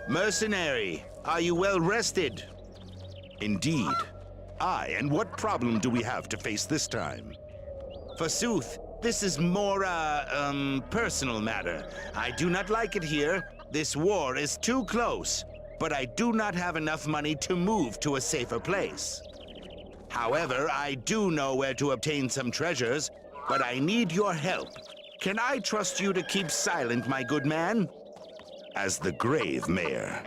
Mercenary, are you well rested? Indeed. Aye, and what problem do we have to face this time? Forsooth, this is more personal matter. I do not like it here. This war is too close, but I do not have enough money to move to a safer place. However, I do know where to obtain some treasures, but I need your help. Can I trust you to keep silent, my good man? As the grave, Mayor.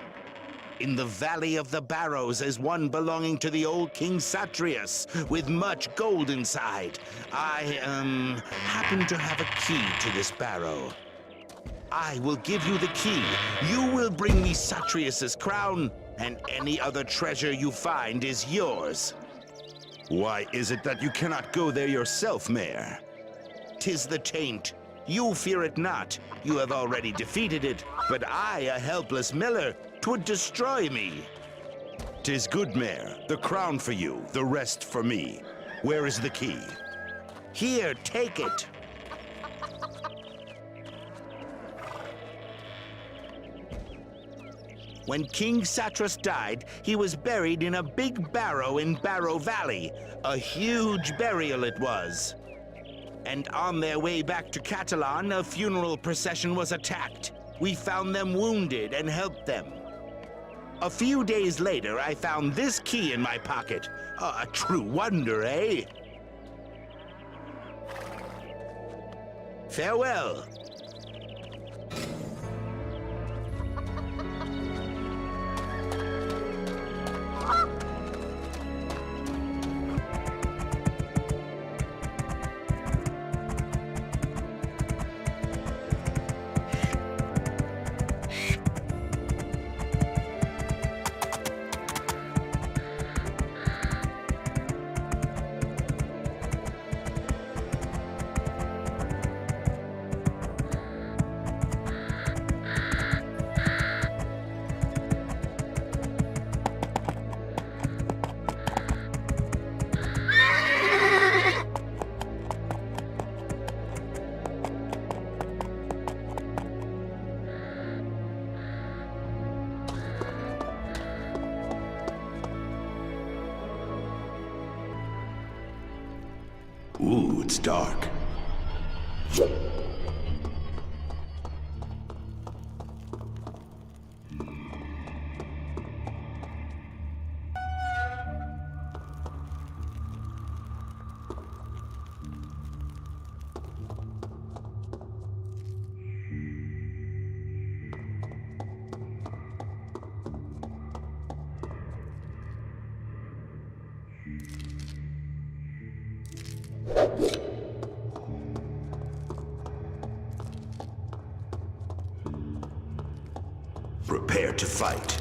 In the Valley of the Barrows is one belonging to the old King Satrius, with much gold inside. I, happen to have a key to this barrow. I will give you the key. You will bring me Satrius's crown, and any other treasure you find is yours. Why is it that you cannot go there yourself, Mayor? 'Tis the taint. You fear it not. You have already defeated it. But I, a helpless miller, 'twould destroy me. 'Tis good, Mayor. The crown for you, the rest for me. Where is the key? Here, take it. When King Satrius died, he was buried in a big barrow in Barrow Valley. A huge burial it was. And on their way back to Catalan, a funeral procession was attacked. We found them wounded and helped them. A few days later, I found this key in my pocket. A true wonder, eh? Farewell. Ooh, it's dark. Prepare to fight.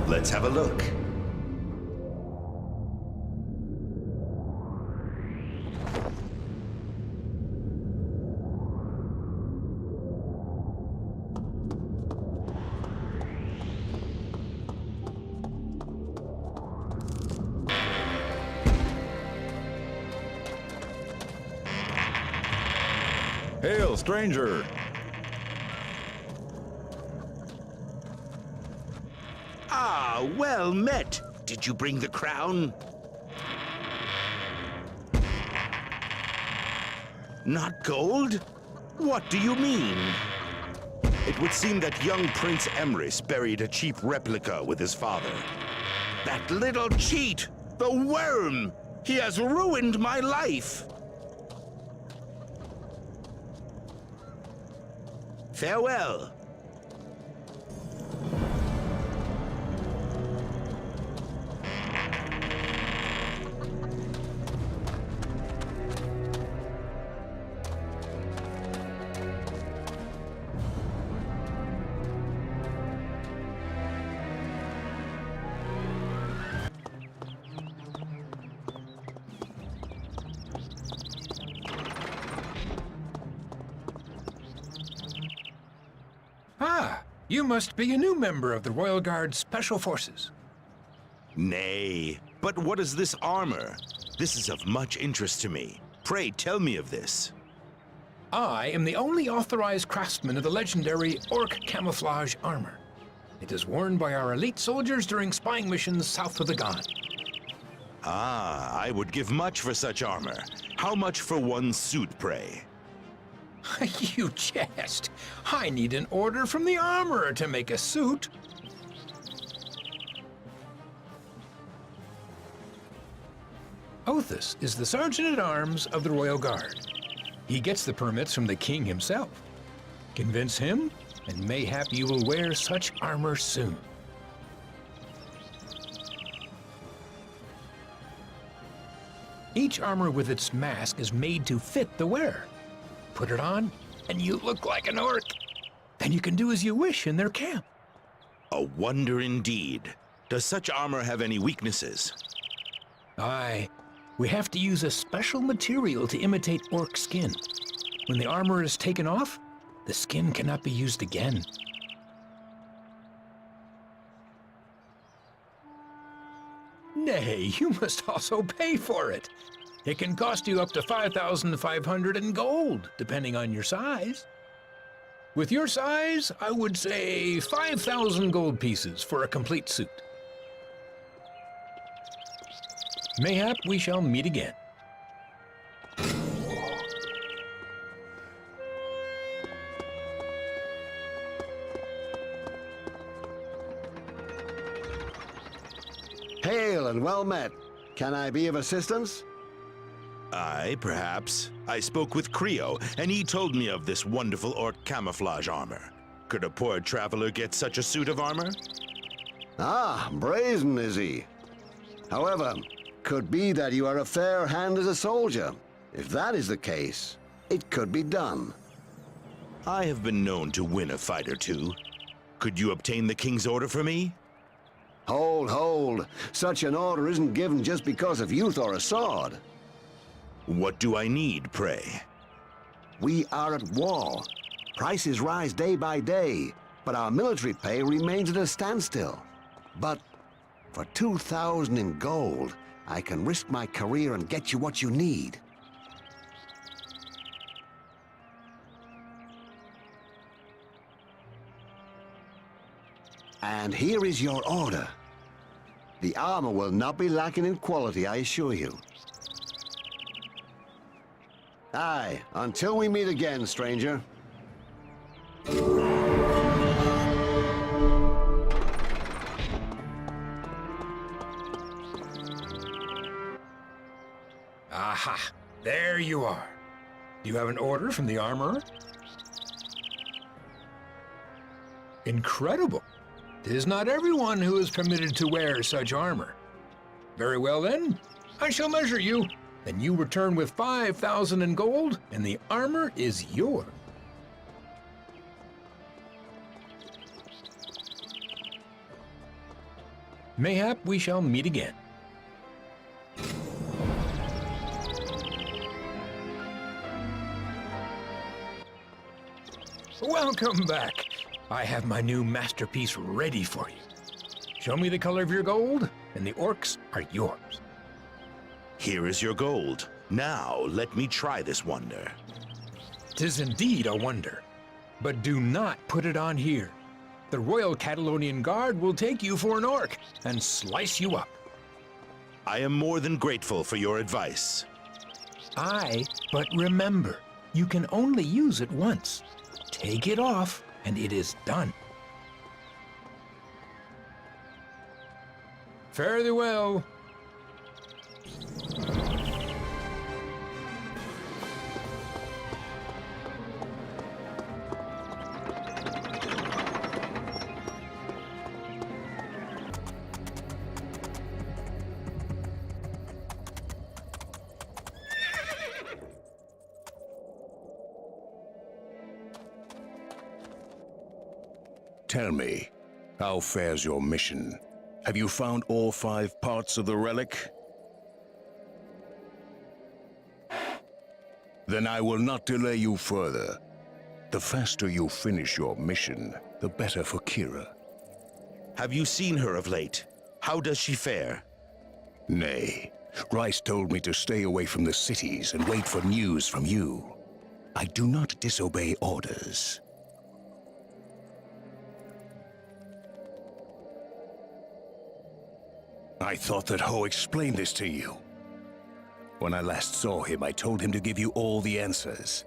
Let's have a look. Hail, stranger! Ah, well met. Did you bring the crown? Not gold? What do you mean? It would seem that young Prince Emrys buried a cheap replica with his father. That little cheat! The worm! He has ruined my life! Farewell. Ah, you must be a new member of the Royal Guard Special Forces. Nay, but what is this armor? This is of much interest to me. Pray tell me of this. I am the only authorized craftsman of the legendary Orc camouflage armor. It is worn by our elite soldiers during spying missions south of the Ghan. Ah, I would give much for such armor. How much for one suit, pray? You jest. I need an order from the armorer to make a suit. Othis is the Sergeant-at-Arms of the Royal Guard. He gets the permits from the king himself. Convince him, and mayhap you will wear such armor soon. Each armor with its mask is made to fit the wearer. Put it on, and you look like an orc. Then you can do as you wish in their camp. A wonder indeed. Does such armor have any weaknesses? Aye. We have to use a special material to imitate orc skin. When the armor is taken off, the skin cannot be used again. Nay, you must also pay for it. It can cost you up to 5,500 in gold, depending on your size. With your size, I would say 5,000 gold pieces for a complete suit. Mayhap we shall meet again. Hail and well met. Can I be of assistance? Aye, perhaps. I spoke with Creo, and he told me of this wonderful orc camouflage armor. Could a poor traveler get such a suit of armor? Ah, brazen is he. However, could be that you are a fair hand as a soldier. If that is the case, it could be done. I have been known to win a fight or two. Could you obtain the king's order for me? Hold. Such an order isn't given just because of youth or a sword. What do I need, pray? We are at war. Prices rise day by day, but our military pay remains at a standstill. But for 2,000 in gold, I can risk my career and get you what you need. And here is your order. The armor will not be lacking in quality, I assure you. Aye, until we meet again, stranger. Aha! There you are. Do you have an order from the armorer? Incredible! 'Tis not everyone who is permitted to wear such armor. Very well then, I shall measure you. Then you return with 5,000 in gold, and the armor is yours. Mayhap we shall meet again. Welcome back. I have my new masterpiece ready for you. Show me the color of your gold, and the orcs are yours. Here is your gold. Now let me try this wonder. 'Tis indeed a wonder. But do not put it on here. The Royal Catalonian Guard will take you for an orc and slice you up. I am more than grateful for your advice. Aye, but remember, you can only use it once. Take it off, and it is done. Fare thee well. Tell me, how fares your mission? Have you found all 5 parts of the relic? Then I will not delay you further. The faster you finish your mission, the better for Kyra. Have you seen her of late? How does she fare? Nay. Rice told me to stay away from the cities and wait for news from you. I do not disobey orders. I thought that Ho explained this to you. When I last saw him, I told him to give you all the answers.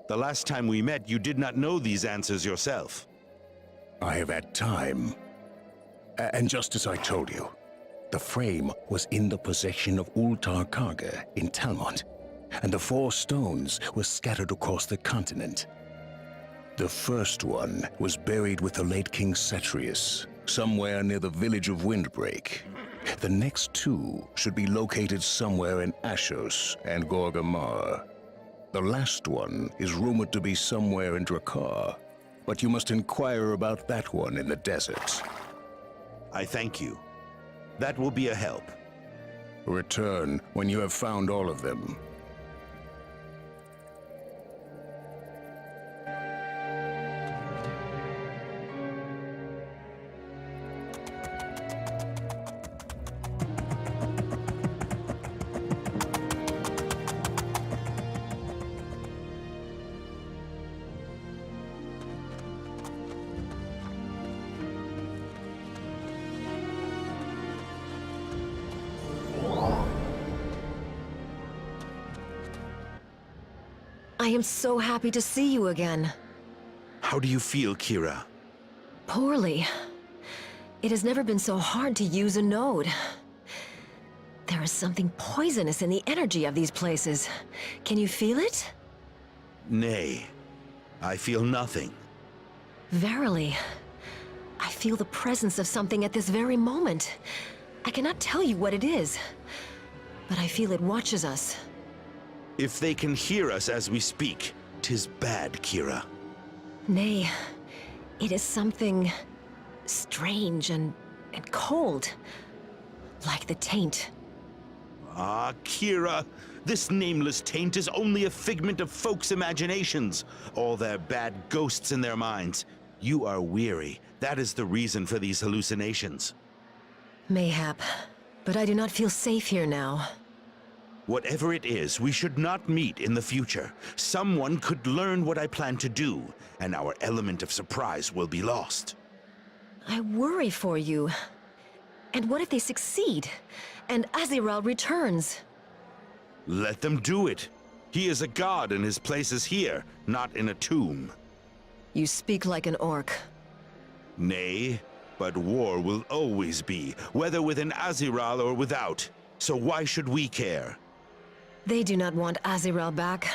The last time we met, you did not know these answers yourself. I have had time. And just as I told you, the frame was in the possession of Ultar Karga in Talmont, and the 4 stones were scattered across the continent. The first one was buried with the late King Satrius, somewhere near the village of Windbreak. The next 2 should be located somewhere in Ashos and Gorgamar. The last one is rumored to be somewhere in Drakkar, but you must inquire about that one in the desert. I thank you. That will be a help. Return when you have found all of them. I am so happy to see you again. How do you feel, Kyra? Poorly. It has never been so hard to use a node. There is something poisonous in the energy of these places. Can you feel it? Nay, I feel nothing. Verily. I feel the presence of something at this very moment. I cannot tell you what it is, but I feel it watches us. If they can hear us as we speak, 'tis bad, Kyra. Nay, it is something strange and cold, like the taint. Ah, Kyra, this nameless taint is only a figment of folks' imaginations, all their bad ghosts in their minds. You are weary. That is the reason for these hallucinations. Mayhap, but I do not feel safe here now. Whatever it is, we should not meet in the future. Someone could learn what I plan to do, and our element of surprise will be lost. I worry for you. And what if they succeed, and Aziraal returns? Let them do it. He is a god and his place is here, not in a tomb. You speak like an orc. Nay, but war will always be, whether within Aziraal or without. So why should we care? They do not want Aziraal back.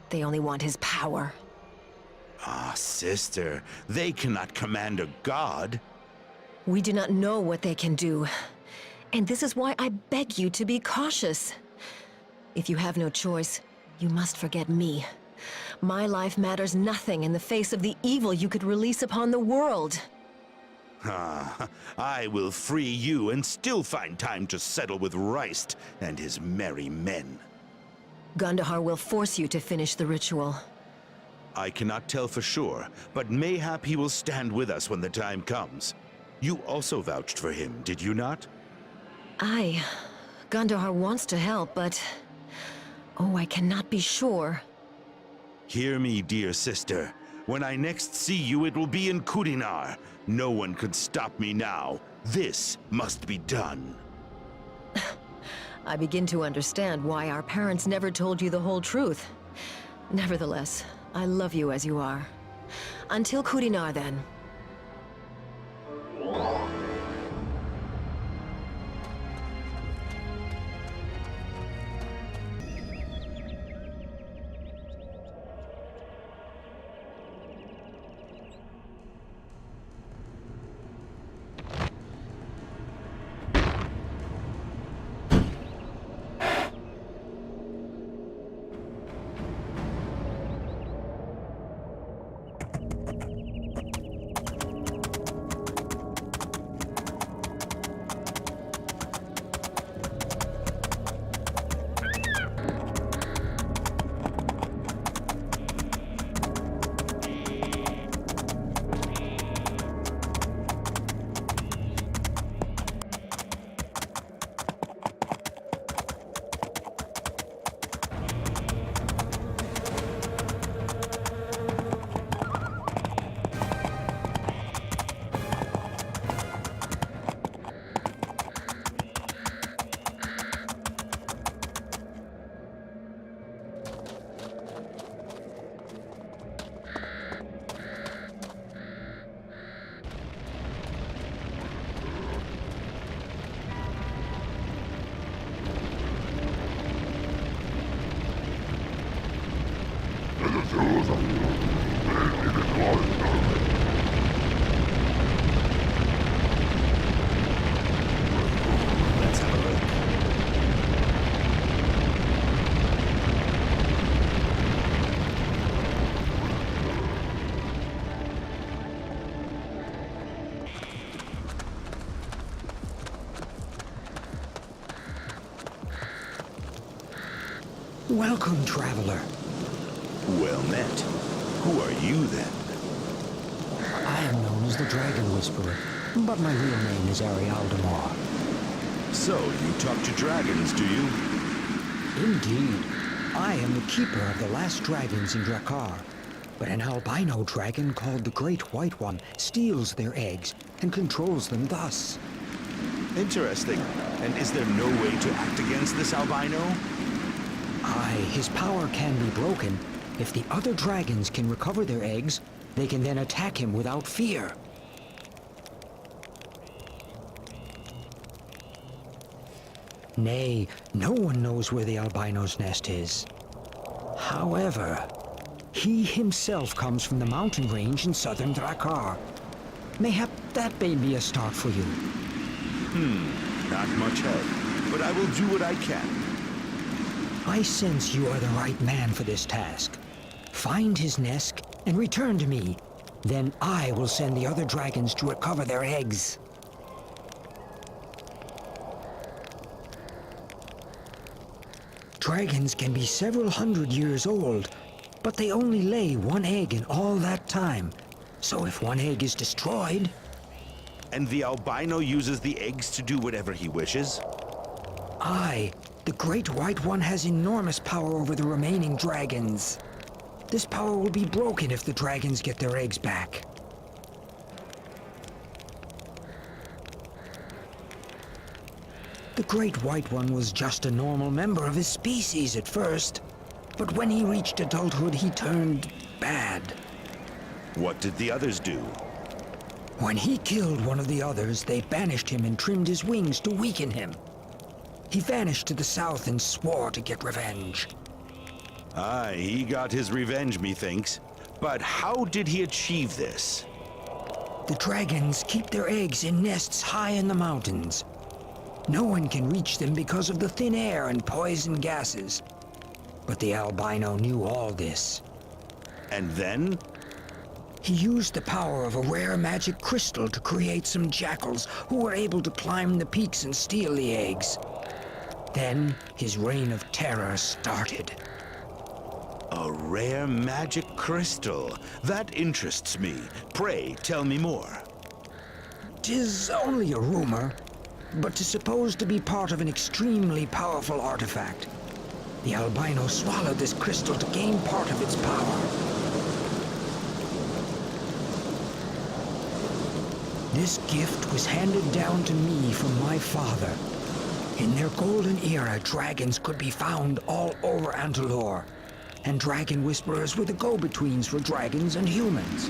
They only want his power. Ah, sister, they cannot command a god. We do not know what they can do. And this is why I beg you to be cautious. If you have no choice, you must forget me. My life matters nothing in the face of the evil you could release upon the world. Ah, I will free you and still find time to settle with Reist and his merry men. Gundahar will force you to finish the ritual. I cannot tell for sure, but mayhap he will stand with us when the time comes. You also vouched for him, did you not? Gundahar wants to help, but... Oh, I cannot be sure. Hear me, dear sister. When I next see you, it will be in Kudinar. No one could stop me now. This must be done. I begin to understand why our parents never told you the whole truth. Nevertheless, I love you as you are. Until Kudinar, then. Welcome, traveler. Well met. Who are you, then? I am known as the Dragon Whisperer, but my real name is Arialdemar. So, you talk to dragons, do you? Indeed. I am the keeper of the last dragons in Drakkar. But an albino dragon called the Great White One steals their eggs and controls them thus. Interesting. And is there no way to act against this albino? Aye, his power can be broken. If the other dragons can recover their eggs, they can then attack him without fear. Nay, no one knows where the albino's nest is. However, he himself comes from the mountain range in southern Drakkar. Mayhap that may be a start for you. Not much help, but I will do what I can. I sense you are the right man for this task. Find his nest and return to me. Then I will send the other dragons to recover their eggs. Dragons can be several hundred years old, but they only lay one egg in all that time. So if one egg is destroyed... And the albino uses the eggs to do whatever he wishes? Aye, the Great White One has enormous power over the remaining dragons. This power will be broken if the dragons get their eggs back. The Great White One was just a normal member of his species at first, but when he reached adulthood, he turned bad. What did the others do? When he killed one of the others, they banished him and trimmed his wings to weaken him. He vanished to the south and swore to get revenge. Aye, he got his revenge, methinks. But how did he achieve this? The dragons keep their eggs in nests high in the mountains. No one can reach them because of the thin air and poison gases. But the albino knew all this. And then? He used the power of a rare magic crystal to create some jackals who were able to climb the peaks and steal the eggs. Then his reign of terror started. A rare magic crystal. That interests me. Pray, tell me more. 'Tis only a rumor, but 'tis supposed to be part of an extremely powerful artifact. The albino swallowed this crystal to gain part of its power. This gift was handed down to me from my father. In their golden era, dragons could be found all over Antaloor, and dragon whisperers were the go-betweens for dragons and humans.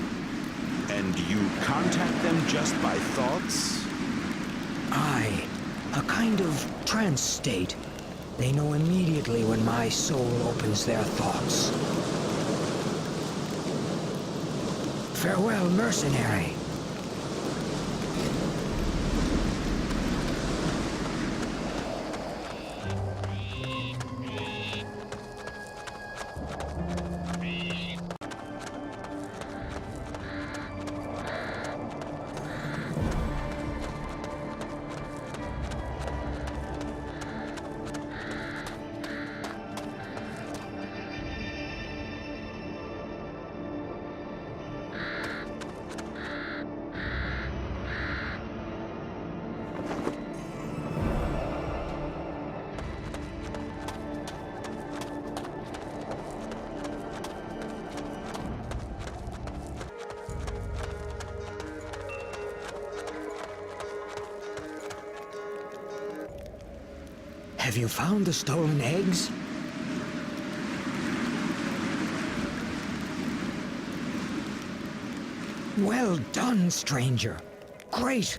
And you contact them just by thoughts? Aye, a kind of trance state. They know immediately when my soul opens their thoughts. Farewell, mercenary. Have you found the stolen eggs? Well done, stranger. Great!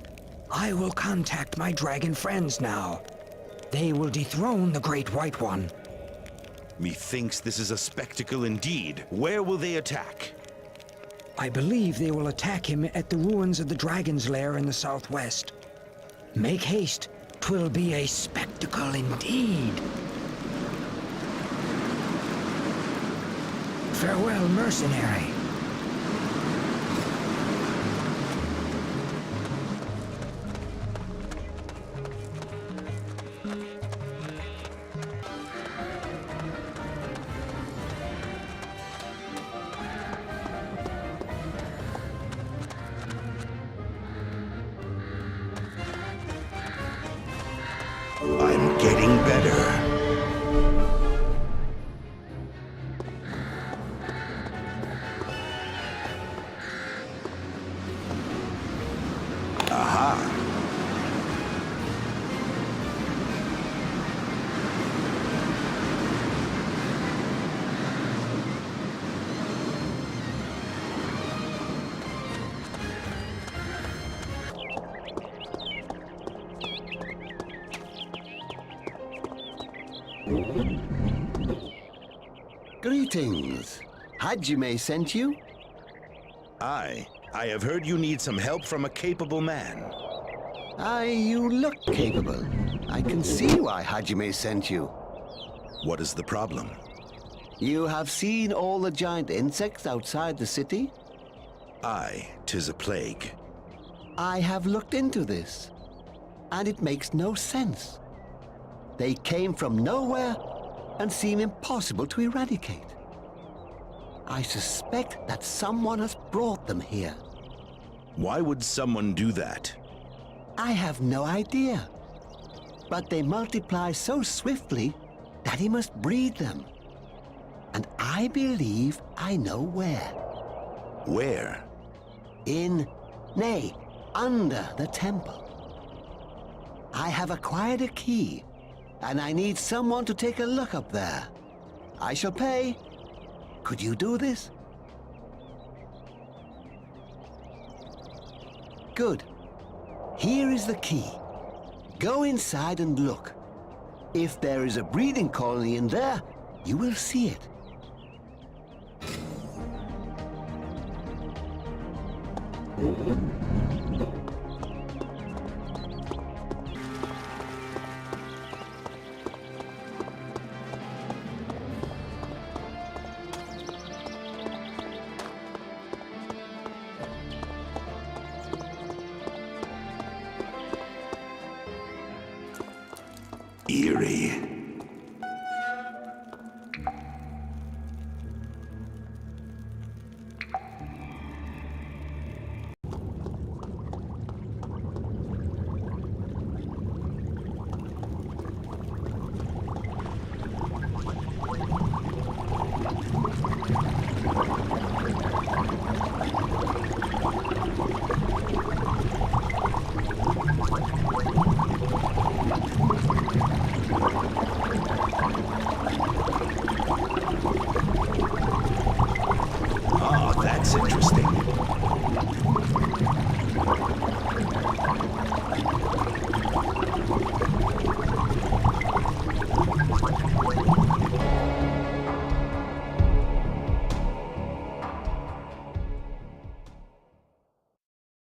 I will contact my dragon friends now. They will dethrone the Great White One. Methinks this is a spectacle indeed. Where will they attack? I believe they will attack him at the ruins of the Dragon's Lair in the southwest. Make haste. 'Twill be a spectacle indeed. Farewell, mercenary. spider. Greetings. Hajime sent you? I have heard you need some help from a capable man. You look capable. I can see why Hajime sent you. What is the problem? You have seen all the giant insects outside the city? Aye, 'tis a plague. I have looked into this, and it makes no sense. They came from nowhere and seem impossible to eradicate. I suspect that someone has brought them here. Why would someone do that? I have no idea. But they multiply so swiftly that he must breed them. And I believe I know where. Where? Nay, under the temple. I have acquired a key, and I need someone to take a look up there. I shall pay. Could you do this? Good. Here is the key. Go inside and look. If there is a breeding colony in there, you will see it. Eerie.